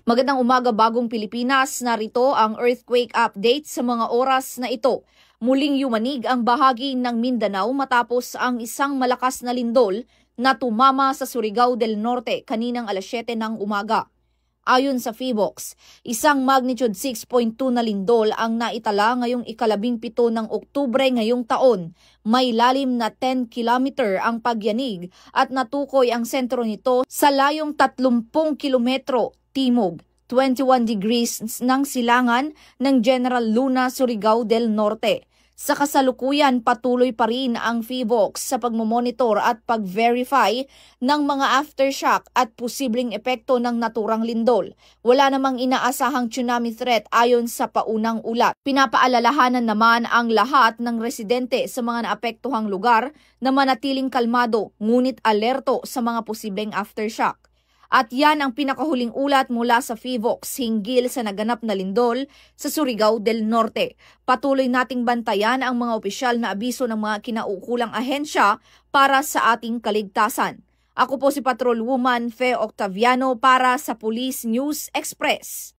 Magandang umaga bagong Pilipinas, narito ang earthquake update sa mga oras na ito. Muling yumanig ang bahagi ng Mindanao matapos ang isang malakas na lindol na tumama sa Surigao del Norte kaninang alas 7 ng umaga. Ayon sa PHIVOLCS, isang magnitude 6.2 na lindol ang naitala ngayong ika-17 ng Oktubre ngayong taon. May lalim na 10 kilometer ang pagyanig at natukoy ang sentro nito sa layong 30 kilometro timog, 21 degrees ng silangan ng General Luna, Surigao del Norte. Sa kasalukuyan, patuloy pa rin ang PHIVOLCS sa pagmomonitor at pag-verify ng mga aftershock at posibleng epekto ng naturang lindol. Wala namang inaasahang tsunami threat ayon sa paunang ulat. Pinapaalalahanan naman ang lahat ng residente sa mga naapektuhang lugar na manatiling kalmado ngunit alerto sa mga posibleng aftershock. At yan ang pinakahuling ulat mula sa PHIVOLCS hinggil sa naganap na lindol sa Surigao del Norte. Patuloy nating bantayan ang mga opisyal na abiso ng mga kinaukulang ahensya para sa ating kaligtasan. Ako po si Patrolwoman Fe Octaviano para sa Police News Express.